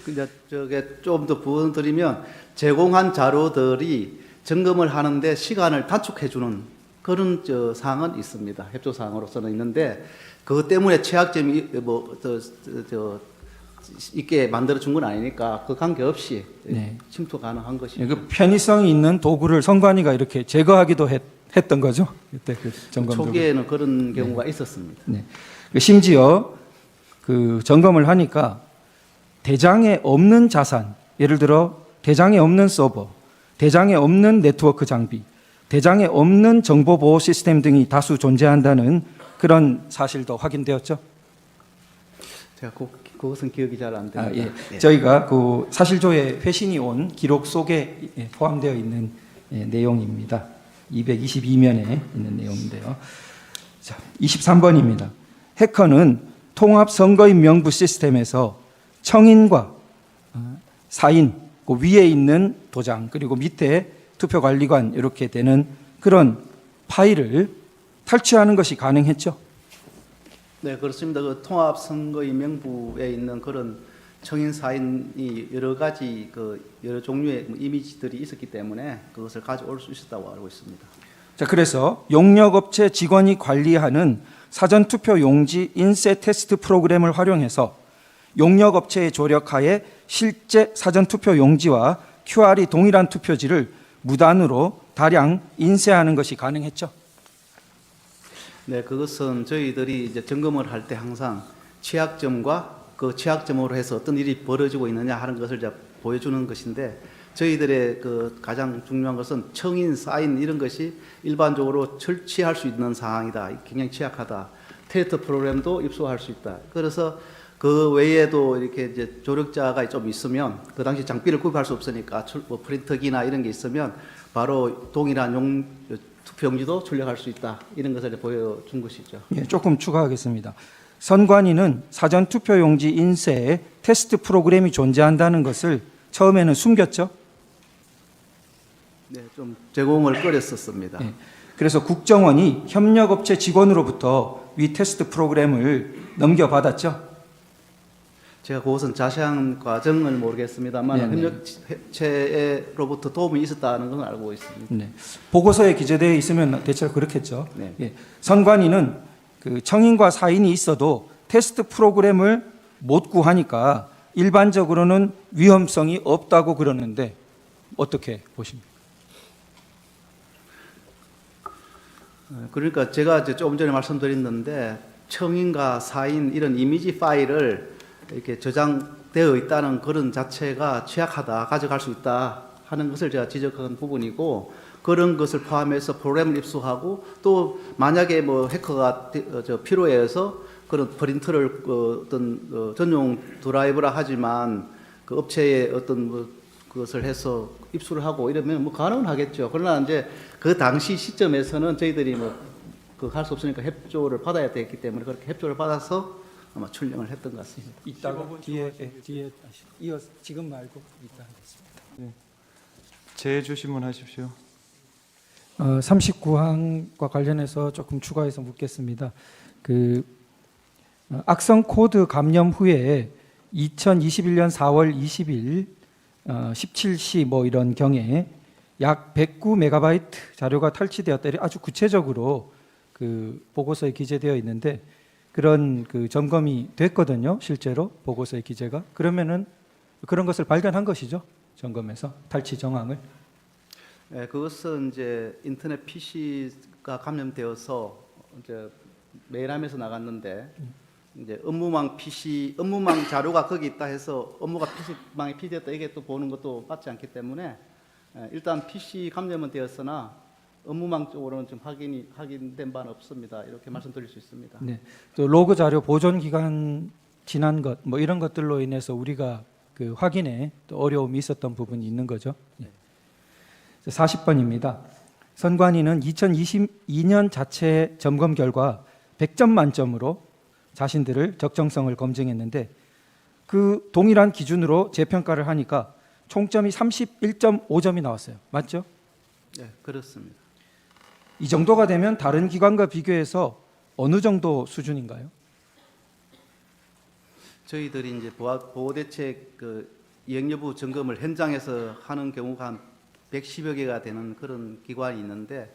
근데 저게 좀 더 부연 드리면 제공한 자료들이 점검을 하는데 시간을 단축해주는 그런 사항은 있습니다. 협조 사항으로서는 있는데 그것 때문에 취약점이 있게 만들어 준 건 아니니까 그 관계 없이 네. 침투 가능한 예, 것입니다. 그 편의성이 있는 도구를 선관위가 이렇게 제거하기도 했던 거죠. 그때 그 점검 도구. 초기에는 그런 경우가 있었습니다. 네. 심지어 그 점검을 하니까 대장에 없는 자산, 예를 들어 대장에 없는 서버, 대장에 없는 네트워크 장비, 대장에 없는 정보 보호 시스템 등이 다수 존재한다는 그런 사실도 확인되었죠. 제가 그것은 기억이 잘 안 됩니다. 예. 저희가 그 사실조회 회신이 온 기록 속에 포함되어 있는 내용입니다. 222면에 있는 내용인데요. 자, 23번입니다. 해커는 통합 선거인 명부 시스템에서 청인과 사인, 그 위에 있는 도장 그리고 밑에 투표관리관 이렇게 되는 그런 파일을 탈취하는 것이 가능했죠. 네, 그렇습니다. 그 통합 선거인 명부에 있는 그런 청인 사인이 여러 가지 여러 종류의 이미지들이 있었기 때문에 그것을 가져올 수 있었다고 알고 있습니다. 자, 그래서 용역업체 직원이 관리하는 사전투표 용지 인쇄 테스트 프로그램을 활용해서 용역업체의 조력하에 실제 사전투표 용지와 QR이 동일한 투표지를 무단으로 다량 인쇄하는 것이 가능했죠. 네, 그것은 저희들이 이제 점검을 할 때 항상 취약점과 그 취약점으로 해서 어떤 일이 벌어지고 있느냐 하는 것을 이제 보여주는 것인데 저희들의 그 가장 중요한 것은 청인, 사인 이런 것이 일반적으로 설치할 수 있는 사항이다. 굉장히 취약하다. 테스트 프로그램도 입수할 수 있다. 그래서 그 외에도 이렇게 이제 조력자가 좀 있으면 그 당시 장비를 구입할 수 없으니까 프린터기나 이런 게 있으면 바로 동일한 투표용지도 출력할 수 있다. 이런 것을 보여준 것이죠. 예, 조금 추가하겠습니다. 선관위는 사전투표용지 인쇄에 테스트 프로그램이 존재한다는 것을 처음에는 숨겼죠. 네, 좀 제공을 꺼렸었습니다. 예, 그래서 국정원이 협력업체 직원으로부터 위 테스트 프로그램을 넘겨받았죠. 제가 그것은 자세한 과정을 모르겠습니다만 네네. 협력체로부터 도움이 있었다는 건 알고 있습니다. 네. 보고서에 기재되어 있으면 대체로 그렇겠죠. 네. 예, 선관위는 그 청인과 사인이 있어도 테스트 프로그램을 못 구하니까 일반적으로는 위험성이 없다고 그러는데 어떻게 보십니까? 그러니까 제가 이제 조금 전에 말씀드렸는데 청인과 사인 이런 이미지 파일을 이렇게 저장되어 있다는 그런 자체가 취약하다, 가져갈 수 있다 하는 것을 제가 지적한 부분이고, 그런 것을 포함해서 프로그램을 입수하고, 또 만약에 뭐 해커가 필요해서 그런 프린터를 어떤 전용 드라이브라 하지만 그 업체에 어떤 뭐 그것을 해서 입수를 하고 이러면 뭐 가능은 하겠죠. 그러나 이제 그 당시 시점에서는 저희들이 뭐 그 할 수 없으니까 협조를 받아야 됐기 때문에 그렇게 협조를 받아서 아마 출력을 했던 것 같습니다. 이따가 뒤에 다시 이어 지금 말고 이따 하겠습니다. 재주신문 하십시오. 39항과 관련해서 조금 추가해서 묻겠습니다. 그 악성 코드 감염 후에 2021년 4월 20일 17시 뭐 이런 경에 약 109MB 자료가 탈취되었다. 아주 구체적으로 그 보고서에 기재되어 있는데 그런 그 점검이 됐거든요. 실제로 보고서의 기재가. 그러면은 그런 것을 발견한 것이죠. 점검에서 탈취 정황을. 네, 그것은 이제 인터넷 PC가 감염되어서 이제 메일함에서 나갔는데 이제 업무망 자료가 거기 있다 해서 업무가 PC망에 피되었다 이게 또 보는 것도 맞지 않기 때문에 일단 PC 감염은 되었으나 업무망 쪽으로는 좀 확인된 바는 없습니다. 이렇게 말씀드릴 수 있습니다. 네. 또 로그 자료 보존 기간 지난 것 뭐 이런 것들로 인해서 우리가 그 확인에 또 어려움이 있었던 부분이 있는 거죠. 네. 40번입니다. 선관위는 2022년 자체 점검 결과 100점 만점으로 자신들을 적정성을 검증했는데 그 동일한 기준으로 재평가를 하니까 총점이 31.5점이 나왔어요. 맞죠? 네, 그렇습니다. 이 정도가 되면 다른 기관과 비교해서 어느 정도 수준인가요? 저희들이 이제 보호대책 그 이행 여부 점검을 현장에서 하는 경우가 한 110여 개가 되는 그런 기관이 있는데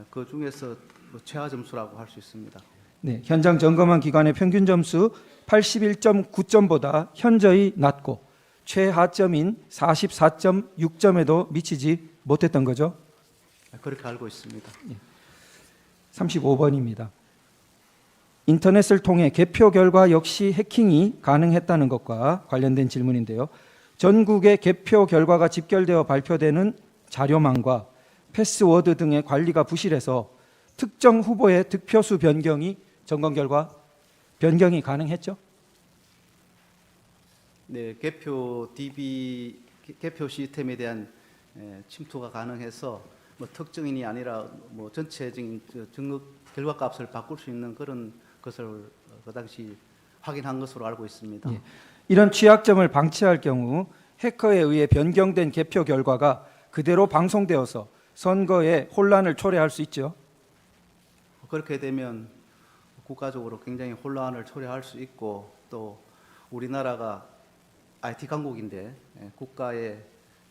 그 중에서 뭐 최하 점수라고 할 수 있습니다. 네, 현장 점검한 기관의 평균 점수 81.9점보다 현저히 낮고 최하점인 44.6점에도 미치지 못했던 거죠. 그렇게 알고 있습니다. 35번입니다. 인터넷을 통해 개표 결과 역시 해킹이 가능했다는 것과 관련된 질문인데요. 전국의 개표 결과가 집결되어 발표되는 자료망과 패스워드 등의 관리가 부실해서 특정 후보의 득표수 변경이 점검 결과 변경이 가능했죠? 네, 개표 DB 개표 시스템에 대한 침투가 가능해서 뭐 특정인이 아니라 뭐 전체적인 증거 결과값을 바꿀 수 있는 그런 것을 그 당시 확인한 것으로 알고 있습니다. 예. 이런 취약점을 방치할 경우 해커에 의해 변경된 개표 결과가 그대로 방송되어서 선거에 혼란을 초래할 수 있죠. 그렇게 되면 국가적으로 굉장히 혼란을 초래할 수 있고 또 우리나라가 IT 강국인데 국가의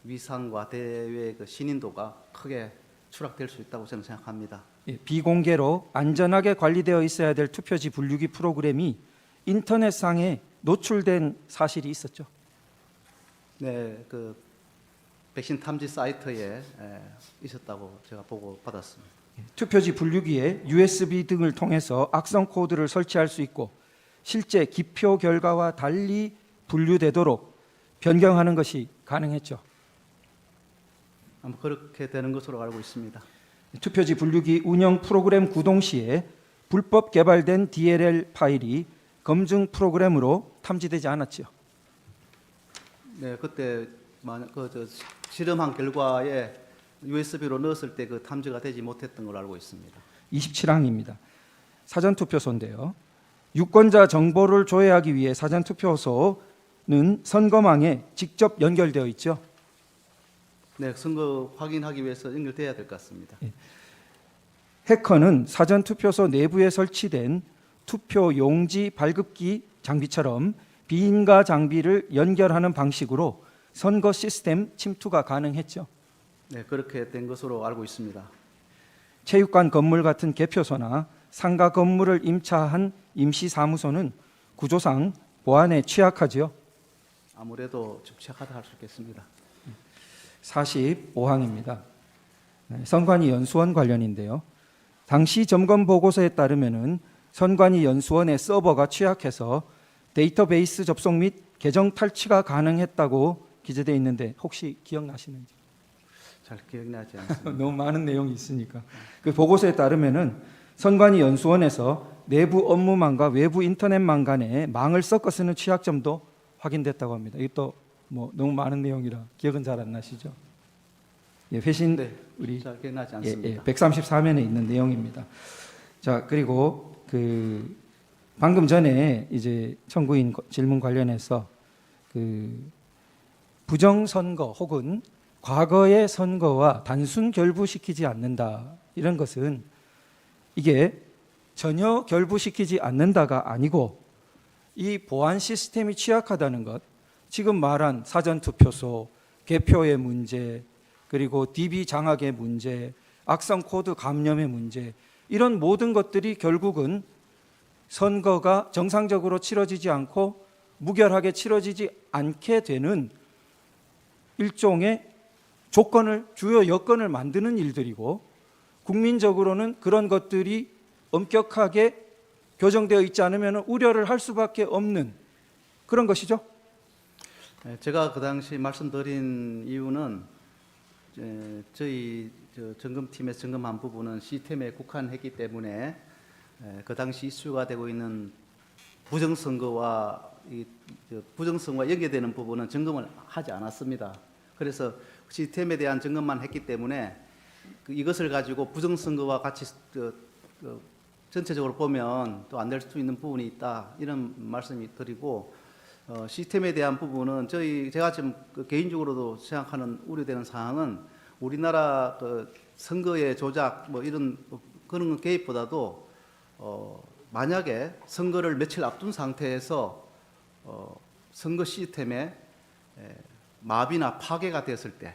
위상과 대외 그 신인도가 크게 추락될 수 있다고 저는 생각합니다. 예, 비공개로 안전하게 관리되어 있어야 될 투표지 분류기 프로그램이 인터넷상에 노출된 사실이 있었죠. 네, 그 백신 탐지 사이트에 있었다고 제가 보고 받았습니다. 투표지 분류기에 USB 등을 통해서 악성 코드를 설치할 수 있고 실제 기표 결과와 달리 분류되도록 변경하는 것이 가능했죠. 아마 그렇게 되는 것으로 알고 있습니다. 투표지 분류기 운영 프로그램 구동 시에 불법 개발된 DLL 파일이 검증 프로그램으로 탐지되지 않았죠. 네, 그때 만약 실험한 결과에 USB로 넣었을 때 그 탐지가 되지 못했던 걸로 알고 있습니다. 27항입니다. 사전투표소인데요. 유권자 정보를 조회하기 위해 사전투표소는 선거망에 직접 연결되어 있죠. 네, 선거 확인하기 위해서 연결돼야 될 것 같습니다. 해커는 사전투표소 내부에 설치된 투표 용지 발급기 장비처럼 비인가 장비를 연결하는 방식으로 선거 시스템 침투가 가능했죠. 네, 그렇게 된 것으로 알고 있습니다. 체육관 건물 같은 개표소나 상가 건물을 임차한 임시사무소는 구조상 보안에 취약하지요. 아무래도 좀 취약하다 할 수 있겠습니다. 45항입니다. 선관위 연수원 관련인데요. 당시 점검 보고서에 따르면은 선관위 연수원의 서버가 취약해서 데이터베이스 접속 및 계정 탈취가 가능했다고 기재되어 있는데 혹시 기억나시는지? 잘 기억나지 않습니다. 너무 많은 내용이 있으니까. 그 보고서에 따르면은 선관위 연수원에서 내부 업무망과 외부 인터넷망 간에 망을 섞어 쓰는 취약점도 확인됐다고 합니다. 이것도 뭐 너무 많은 내용이라 기억은 잘 안 나시죠? 예, 회신 네, 우리 잘 기억나지 예, 않습니다. 134면에 있는 내용입니다. 자, 그리고 그 방금 전에 이제 청구인 질문 관련해서 그 부정선거 혹은 과거의 선거와 단순 결부시키지 않는다 이런 것은 이게 전혀 결부시키지 않는다가 아니고 이 보안 시스템이 취약하다는 것, 지금 말한 사전투표소, 개표의 문제, 그리고 DB 장악의 문제, 악성 코드 감염의 문제, 이런 모든 것들이 결국은 선거가 정상적으로 치러지지 않고 무결하게 치러지지 않게 되는 일종의 주요 여건을 만드는 일들이고, 국민적으로는 그런 것들이 엄격하게 교정되어 있지 않으면 우려를 할 수밖에 없는 그런 것이죠. 제가 그 당시 말씀드린 이유는 저희 점검팀에서 점검한 부분은 시스템에 국한했기 때문에 그 당시 이슈가 되고 있는 부정선거와 연계되는 부분은 점검을 하지 않았습니다. 그래서 시스템에 대한 점검만 했기 때문에 이것을 가지고 부정선거와 같이 전체적으로 보면 또 안 될 수 있는 부분이 있다, 이런 말씀이 드리고, 시스템에 대한 부분은 제가 지금 개인적으로도 생각하는 우려되는 사항은 우리나라 선거의 조작 뭐 이런 그런 개입보다도 만약에 선거를 며칠 앞둔 상태에서 선거 시스템에 마비나 파괴가 됐을 때,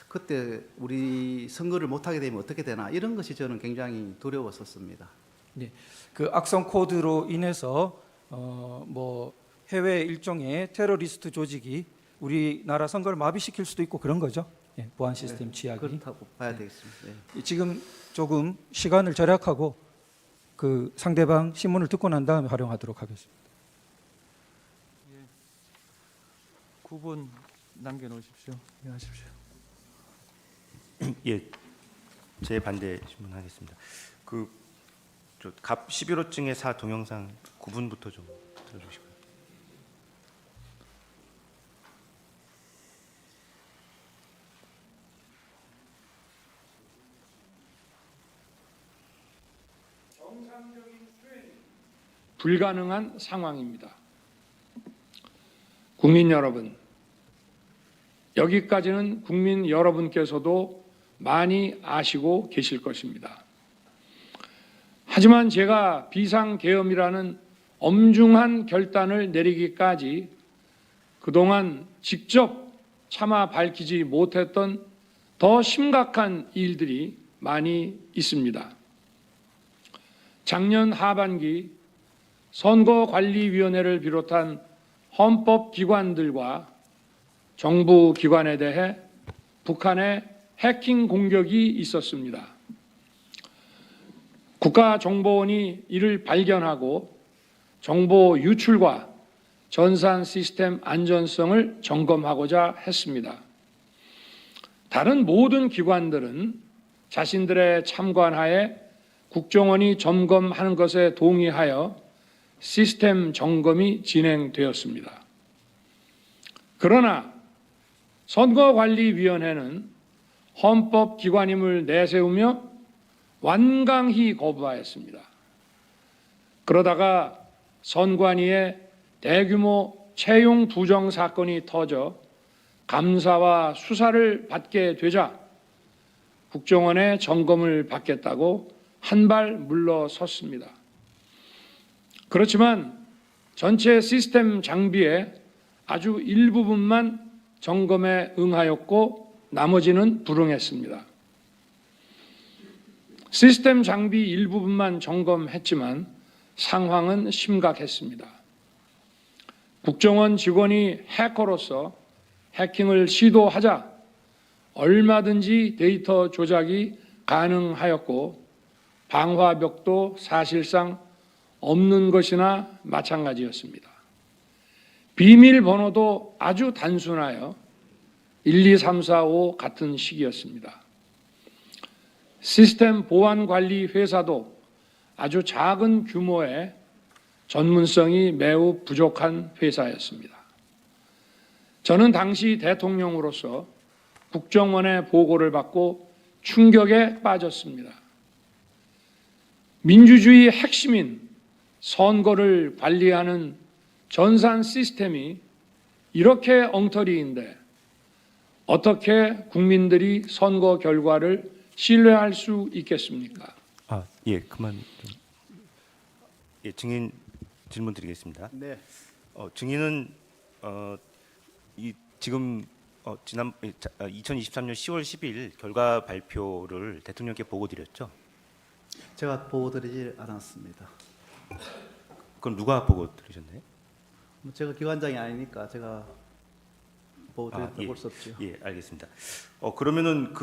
그때 우리 선거를 못하게 되면 어떻게 되나, 이런 것이 저는 굉장히 두려웠었습니다. 네, 그 악성 코드로 인해서 뭐 해외 일종의 테러리스트 조직이 우리나라 선거를 마비시킬 수도 있고 그런 거죠. 예, 보안 시스템 취약이. 그렇다고 봐야 되겠습니다. 네. 지금 조금 시간을 절약하고 그 상대방 신문을 듣고 난 다음에 활용하도록 하겠습니다. 9분 남겨놓으십시오. 예, 하십시오. 예, 제 반대 질문하겠습니다. 갑 11호증의 사 동영상 9분부터 좀 들어주시고요. 불가능한 상황입니다. 국민 여러분, 여기까지는 국민 여러분께서도 많이 아시고 계실 것입니다. 하지만 제가 비상계엄이라는 엄중한 결단을 내리기까지 그동안 직접 차마 밝히지 못했던 더 심각한 일들이 많이 있습니다. 작년 하반기 선거관리위원회를 비롯한 헌법기관들과 정부기관에 대해 북한의 해킹 공격이 있었습니다. 국가정보원이 이를 발견하고 정보 유출과 전산 시스템 안전성을 점검하고자 했습니다. 다른 모든 기관들은 자신들의 참관하에 국정원이 점검하는 것에 동의하여 시스템 점검이 진행되었습니다. 그러나 선거관리위원회는 헌법기관임을 내세우며 완강히 거부하였습니다. 그러다가 선관위의 대규모 채용 부정 사건이 터져 감사와 수사를 받게 되자 국정원의 점검을 받겠다고 한 발 물러섰습니다. 그렇지만 전체 시스템 장비의 아주 일부분만 점검에 응하였고 나머지는 불응했습니다. 시스템 장비 일부분만 점검했지만 상황은 심각했습니다. 국정원 직원이 해커로서 해킹을 시도하자 얼마든지 데이터 조작이 가능하였고 방화벽도 사실상 없는 것이나 마찬가지였습니다. 비밀번호도 아주 단순하여 1, 2, 3, 4, 5 같은 식이었습니다. 시스템 보안 관리 회사도 아주 작은 규모의 전문성이 매우 부족한 회사였습니다. 저는 당시 대통령으로서 국정원의 보고를 받고 충격에 빠졌습니다. 민주주의의 핵심인 선거를 관리하는 전산 시스템이 이렇게 엉터리인데 어떻게 국민들이 선거 결과를 신뢰할 수 있겠습니까? 예, 그만 좀. 예, 증인 질문 드리겠습니다. 네. 증인은 이 지금 지난 2023년 10월 10일 결과 발표를 대통령께 보고 드렸죠? 제가 보고드리지 않았습니다. 그럼 누가 보고 드리셨나요? 제가 기관장이 아니니까 제가 보고드렸다고 예. 볼 수 없죠. 예, 알겠습니다. 그러면은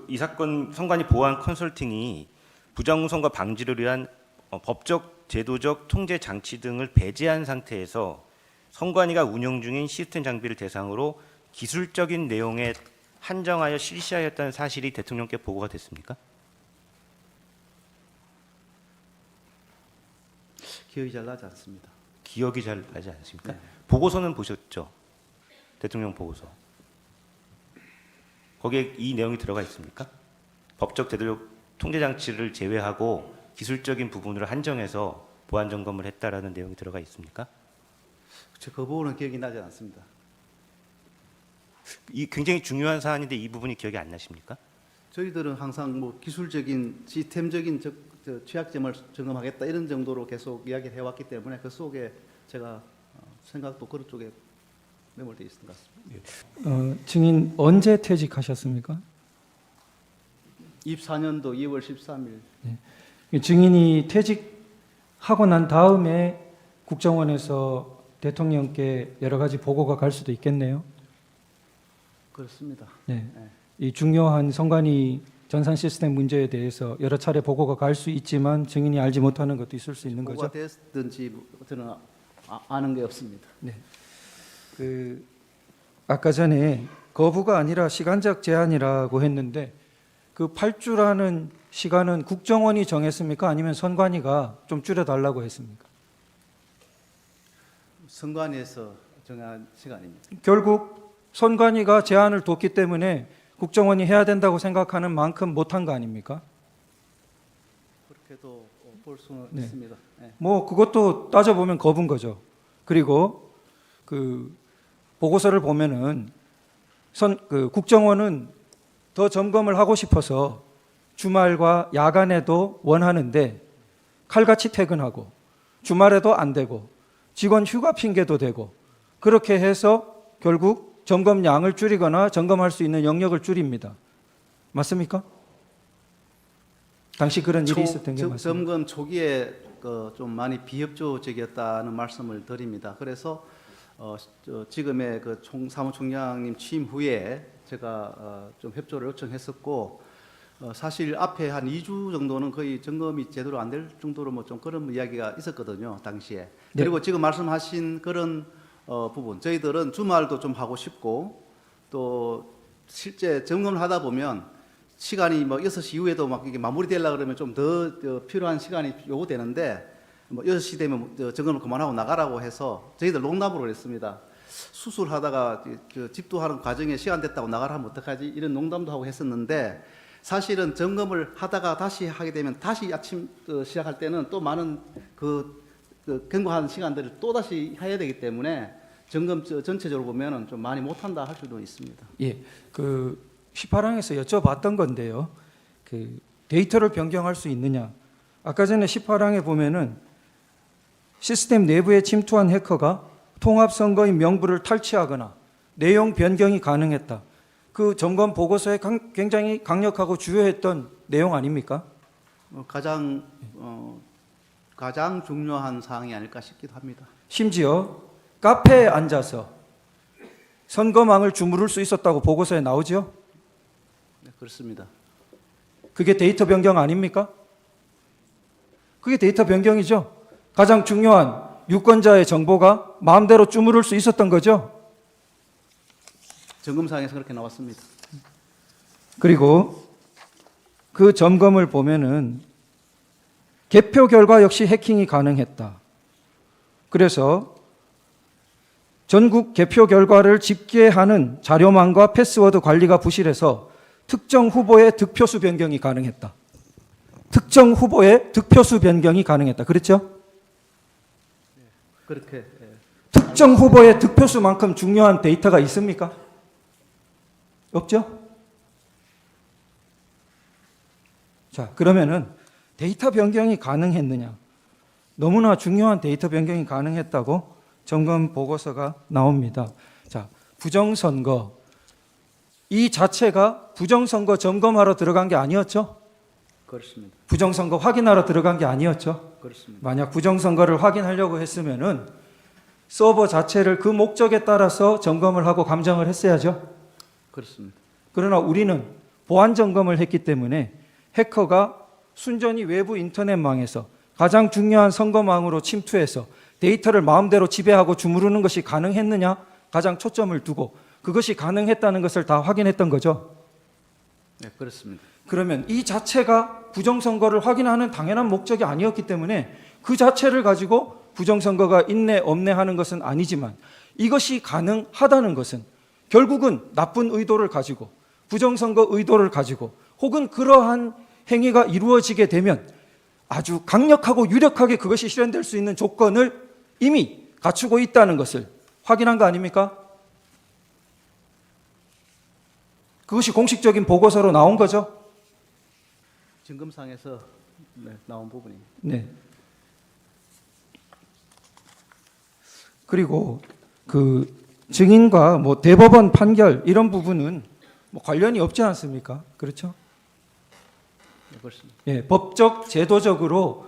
이 사건 선관위 보안 컨설팅이 부정선거 방지를 위한 법적, 제도적 통제 장치 등을 배제한 상태에서 선관위가 운영 중인 시스템 장비를 대상으로 기술적인 내용에 한정하여 실시하였다는 사실이 대통령께 보고가 됐습니까? 기억이 잘 나지 않습니다. 기억이 잘 나지 않습니까? 네. 보고서는 보셨죠? 대통령 보고서. 거기에 이 내용이 들어가 있습니까? 법적 제도적 통제 장치를 제외하고 기술적인 부분으로 한정해서 보안 점검을 했다라는 내용이 들어가 있습니까? 그 부분은 기억이 나지 않습니다. 이 굉장히 중요한 사안인데 이 부분이 기억이 안 나십니까? 저희들은 항상 뭐 기술적인 시스템적인 취약점을 점검하겠다 이런 정도로 계속 이야기를 해왔기 때문에 그 속에 제가 생각도 그런 쪽에 매몰되어 있는 것 같습니다. 증인 언제 퇴직하셨습니까? 24년도 2월 13일. 증인이 퇴직하고 난 다음에 국정원에서 대통령께 여러 가지 보고가 갈 수도 있겠네요. 그렇습니다. 네. 네. 이 중요한 선관위 전산 시스템 문제에 대해서 여러 차례 보고가 갈 수 있지만 증인이 알지 못하는 것도 있을 수 있는 거죠. 보고가 됐든지 저는 아는 게 없습니다. 네. 아까 전에 거부가 아니라 시간적 제한이라고 했는데 그 8주라는 시간은 국정원이 정했습니까? 아니면 선관위가 좀 줄여달라고 했습니까? 선관위에서 정한 시간입니다. 결국 선관위가 제한을 뒀기 때문에 국정원이 해야 된다고 생각하는 만큼 못한 거 아닙니까? 그렇게도 볼 수는 네. 있습니다. 네. 뭐 그것도 따져보면 거부인 거죠. 그리고 그 보고서를 보면은 국정원은 더 점검을 하고 싶어서 주말과 야간에도 원하는데 칼같이 퇴근하고 주말에도 안 되고 직원 휴가 핑계도 대고 그렇게 해서 결국 점검량을 줄이거나 점검할 수 있는 영역을 줄입니다. 맞습니까? 당시 그런 일이 있었던 게 맞습니다. 점검 초기에 좀 많이 비협조적이었다는 말씀을 드립니다. 그래서 지금의 그 사무총장님 취임 후에 제가 좀 협조를 요청했었고 사실 앞에 한 2주 정도는 거의 점검이 제대로 안 될 정도로 뭐 좀 그런 이야기가 있었거든요, 당시에. 네. 그리고 지금 말씀하신 그런 부분, 저희들은 주말도 좀 하고 싶고 또 실제 점검을 하다 보면 시간이 뭐 6시 이후에도 막 이게 마무리되려고 그러면 좀 더 필요한 시간이 요구되는데 뭐 6시 되면 점검을 그만하고 나가라고 해서 저희들 농담으로 그랬습니다. 수술하다가 집도하는 과정에 시간 됐다고 나가라 하면 어떡하지? 이런 농담도 하고 했었는데 사실은 점검을 하다가 다시 하게 되면 다시 아침 시작할 때는 또 많은 경과한 시간들을 또 다시 해야 되기 때문에 점검 전체적으로 보면은 좀 많이 못한다 할 수도 있습니다. 예, 18항에서 여쭤봤던 건데요. 데이터를 변경할 수 있느냐? 아까 전에 18항에 보면은 시스템 내부에 침투한 해커가 통합선거인 명부를 탈취하거나 내용 변경이 가능했다. 그 점검 보고서에 굉장히 강력하고 주요했던 내용 아닙니까? 가장 중요한 사항이 아닐까 싶기도 합니다. 심지어 카페에 앉아서 선거망을 주무를 수 있었다고 보고서에 나오죠? 네, 그렇습니다. 그게 데이터 변경 아닙니까? 그게 데이터 변경이죠. 가장 중요한 유권자의 정보가 마음대로 주무를 수 있었던 거죠. 점검사항에서 그렇게 나왔습니다. 그리고 그 점검을 보면은 개표 결과 역시 해킹이 가능했다. 그래서 전국 개표 결과를 집계하는 자료망과 패스워드 관리가 부실해서 특정 후보의 득표수 변경이 가능했다. 특정 후보의 득표수 변경이 가능했다. 그렇죠? 그렇게 예. 특정 후보의 득표수만큼 중요한 데이터가 있습니까? 없죠? 자, 그러면은 데이터 변경이 가능했느냐? 너무나 중요한 데이터 변경이 가능했다고 점검 보고서가 나옵니다. 자, 부정선거. 이 자체가 부정선거 점검하러 들어간 게 아니었죠? 그렇습니다. 부정선거 확인하러 들어간 게 아니었죠? 그렇습니다. 만약 부정선거를 확인하려고 했으면은 서버 자체를 그 목적에 따라서 점검을 하고 감정을 했어야죠. 그렇습니다. 그러나 우리는 보안 점검을 했기 때문에 해커가 순전히 외부 인터넷망에서 가장 중요한 선거망으로 침투해서 데이터를 마음대로 지배하고 주무르는 것이 가능했느냐? 가장 초점을 두고 그것이 가능했다는 것을 다 확인했던 거죠. 네, 그렇습니다. 그러면 이 자체가 부정선거를 확인하는 당연한 목적이 아니었기 때문에 그 자체를 가지고 부정선거가 있네 없네 하는 것은 아니지만 이것이 가능하다는 것은 결국은 나쁜 의도를 가지고 부정선거 의도를 가지고 혹은 그러한 행위가 이루어지게 되면 아주 강력하고 유력하게 그것이 실현될 수 있는 조건을 이미 갖추고 있다는 것을 확인한 거 아닙니까? 그것이 공식적인 보고서로 나온 거죠. 점검상에서 네, 나온 부분입니다. 네. 그리고 그 증인과 뭐 대법원 판결 이런 부분은 뭐 관련이 없지 않습니까? 그렇죠? 네, 그렇습니다. 예, 법적 제도적으로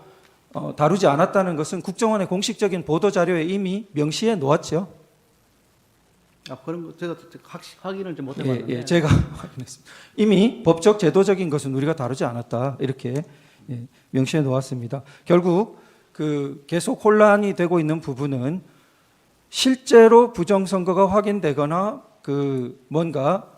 다루지 않았다는 것은 국정원의 공식적인 보도 자료에 이미 명시해 놓았죠. 아, 그럼 제가 확인을 좀 못 예, 해봤는데. 예, 제가 확인했습니다. 이미 법적 제도적인 것은 우리가 다루지 않았다 이렇게 예, 명시해 놓았습니다. 결국 그 계속 혼란이 되고 있는 부분은 실제로 부정선거가 확인되거나 그 뭔가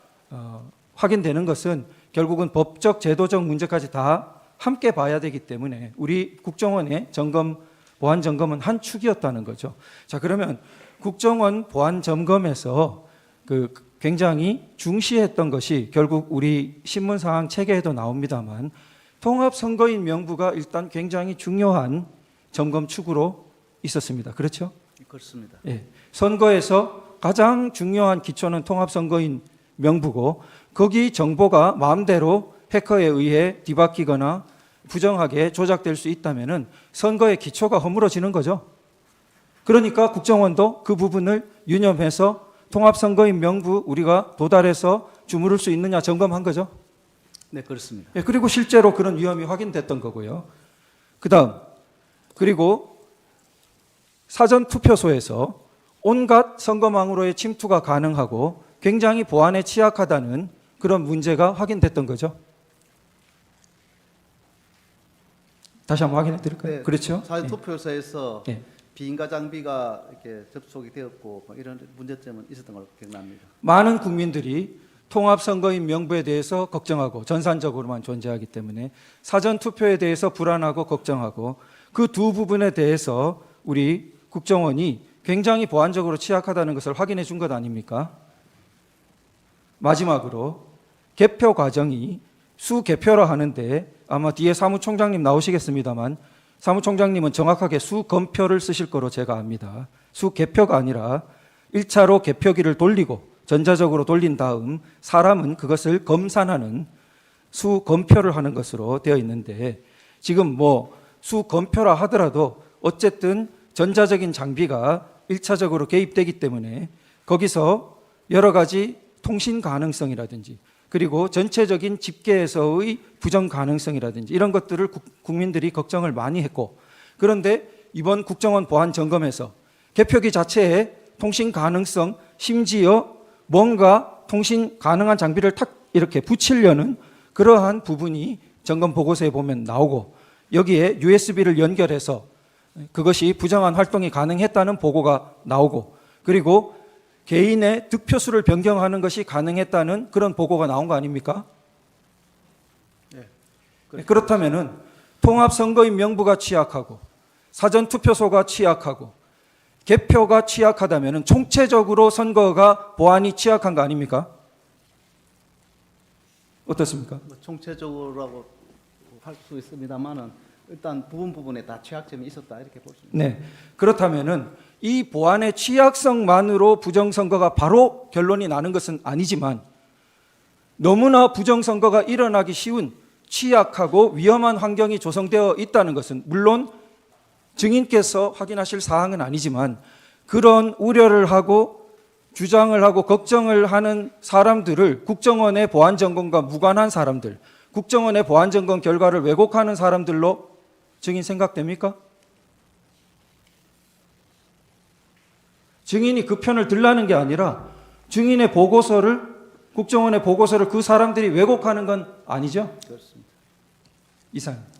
확인되는 것은 결국은 법적 제도적 문제까지 다 함께 봐야 되기 때문에 우리 국정원의 점검 보안 점검은 한 축이었다는 거죠. 자, 그러면 국정원 보안 점검에서 그 굉장히 중시했던 것이 결국 우리 신문사항 체계에도 나옵니다만 통합선거인 명부가 일단 굉장히 중요한 점검 축으로 있었습니다. 그렇죠? 그렇습니다. 예. 선거에서 가장 중요한 기초는 통합선거인 명부고 거기 정보가 마음대로 해커에 의해 뒤바뀌거나 부정하게 조작될 수 있다면은 선거의 기초가 허물어지는 거죠. 그러니까 국정원도 그 부분을 유념해서 통합선거인 명부 우리가 도달해서 주무를 수 있느냐 점검한 거죠. 네, 그렇습니다. 예, 그리고 실제로 그런 위험이 확인됐던 거고요. 그다음 그리고 사전 투표소에서 온갖 선거망으로의 침투가 가능하고 굉장히 보안에 취약하다는 그런 문제가 확인됐던 거죠. 다시 한번 확인해 드릴까요? 네, 그렇죠? 사전 예. 투표소에서 예. 비인가 장비가 이렇게 접속이 되었고 뭐 이런 문제점은 있었던 걸로 기억납니다. 많은 국민들이 통합선거인 명부에 대해서 걱정하고 전산적으로만 존재하기 때문에 사전 투표에 대해서 불안하고 걱정하고 그 두 부분에 대해서 우리 국정원이 굉장히 보안적으로 취약하다는 것을 확인해 준 것 아닙니까? 마지막으로 개표 과정이 수개표라 하는데 아마 뒤에 사무총장님 나오시겠습니다만 사무총장님은 정확하게 수검표를 쓰실 거로 제가 압니다. 수개표가 아니라 1차로 개표기를 돌리고 전자적으로 돌린 다음 사람은 그것을 검산하는 수검표를 하는 것으로 되어 있는데 지금 뭐 수검표라 하더라도 어쨌든 전자적인 장비가 1차적으로 개입되기 때문에 거기서 여러 가지 통신 가능성이라든지 그리고 전체적인 집계에서의 부정 가능성이라든지 이런 것들을 국민들이 걱정을 많이 했고 그런데 이번 국정원 보안 점검에서 개표기 자체에 통신 가능성 심지어 뭔가 통신 가능한 장비를 탁 이렇게 붙이려는 그러한 부분이 점검 보고서에 보면 나오고 여기에 USB를 연결해서 그것이 부정한 활동이 가능했다는 보고가 나오고, 그리고 개인의 득표수를 변경하는 것이 가능했다는 그런 보고가 나온 거 아닙니까? 그렇다면은 통합선거인 명부가 취약하고 사전투표소가 취약하고 개표가 취약하다면은 총체적으로 선거가 보안이 취약한 거 아닙니까? 어떻습니까? 뭐 총체적으로라고 할 수 있습니다만은 일단 부분에 다 취약점이 있었다 이렇게 볼 수 있습니다. 네. 그렇다면은 이 보안의 취약성만으로 부정선거가 바로 결론이 나는 것은 아니지만 너무나 부정선거가 일어나기 쉬운 취약하고 위험한 환경이 조성되어 있다는 것은 물론 증인께서 확인하실 사항은 아니지만 그런 우려를 하고 주장을 하고 걱정을 하는 사람들을 국정원의 보안점검과 무관한 사람들, 국정원의 보안점검 결과를 왜곡하는 사람들로 증인 생각됩니까? 증인이 그 편을 들라는 게 아니라 증인의 보고서를, 국정원의 보고서를 그 사람들이 왜곡하는 건 아니죠? 그렇습니다. 이상.